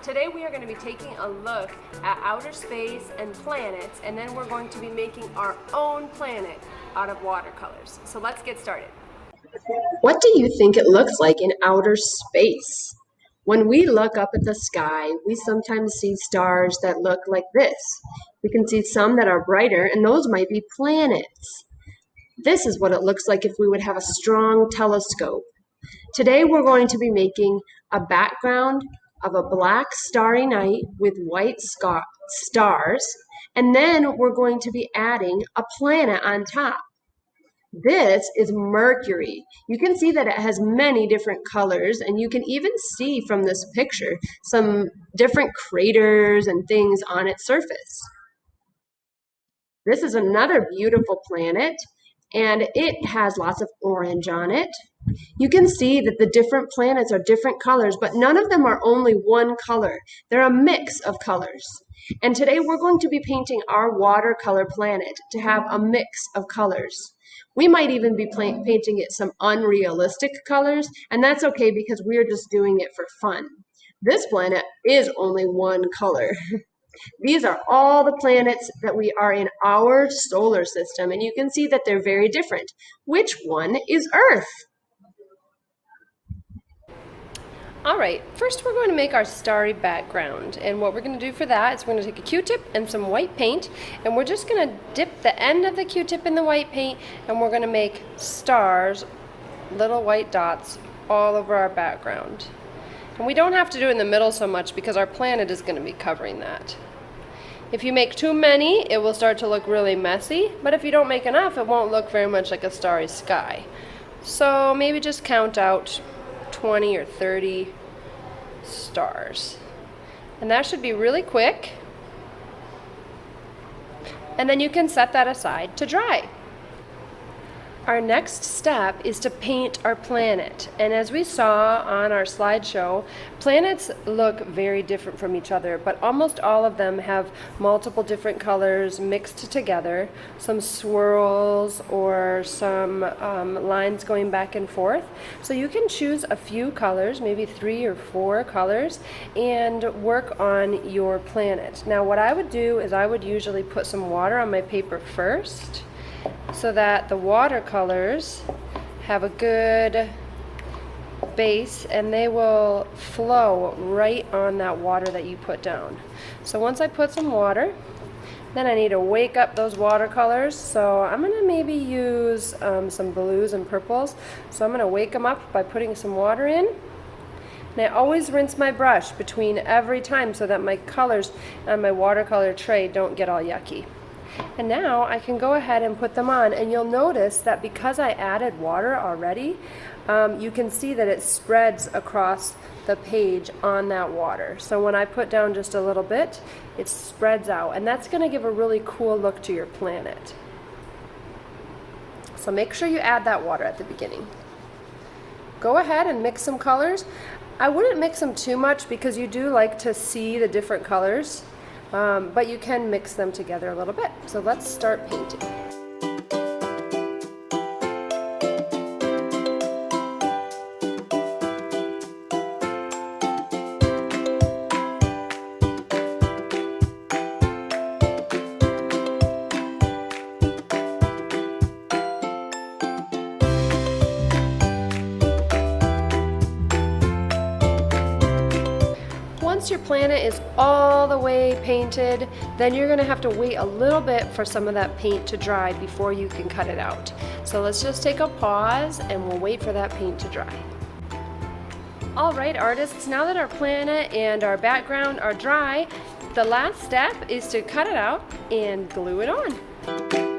Today we are going to be taking a look at outer space and planets, and then we're going to be making our own planet out of watercolors. So let's get started. What do you think it looks like in outer space? When we look up at the sky, we sometimes see stars that look like this. We can see some that are brighter, and those might be planets. This is what it looks like if we would have a strong telescope. Today we're going to be making a background of a black starry night with white stars, and then we're going to be adding a planet on top. This is Mercury. You can see that it has many different colors, and you can even see from this picture some different craters and things on its surface. This is another beautiful planet, and it has lots of orange on it. You can see that the different planets are different colors, but none of them are only one color. They're a mix of colors. And today we're going to be painting our watercolor planet to have a mix of colors. We might even be painting it some unrealistic colors, and that's okay because we're just doing it for fun. This planet is only one color. These are all the planets that we are in our solar system, and you can see that they're very different. Which one is Earth? Alright, first we're going to make our starry background, and what we're going to do for that is we're going to take a Q-tip and some white paint, and we're just going to dip the end of the Q-tip in the white paint, and we're going to make stars, little white dots, all over our background. And we don't have to do it in the middle so much because our planet is going to be covering that. If you make too many, it will start to look really messy, but if you don't make enough, it won't look very much like a starry sky. So maybe just count out 20 or 30 stars. And that should be really quick. And then you can set that aside to dry. Our next step is to paint our planet. And as we saw on our slideshow, planets look very different from each other, but almost all of them have multiple different colors mixed together, some swirls or some lines going back and forth. So you can choose a few colors, maybe 3 or 4 colors, and work on your planet. Now what I would do is I would usually put some water on my paper first, so that the watercolors have a good base and they will flow right on that water that you put down. So once I put some water, then I need to wake up those watercolors. So I'm going to maybe use some blues and purples. So I'm going to wake them up by putting some water in. And I always rinse my brush between every time so that my colors on my watercolor tray don't get all yucky. And now I can go ahead and put them on, and you'll notice that because I added water already, you can see that it spreads across the page on that water. So when I put down just a little bit, it spreads out, and that's going to give a really cool look to your planet. So make sure you add that water at the beginning. Go ahead and mix some colors. I wouldn't mix them too much because you do like to see the different colors. But you can mix them together a little bit. So let's start painting. Once your planet is all the way painted, then you're going to have to wait a little bit for some of that paint to dry before you can cut it out. So let's just take a pause and we'll wait for that paint to dry. Alright artists, now that our planet and our background are dry, the last step is to cut it out and glue it on.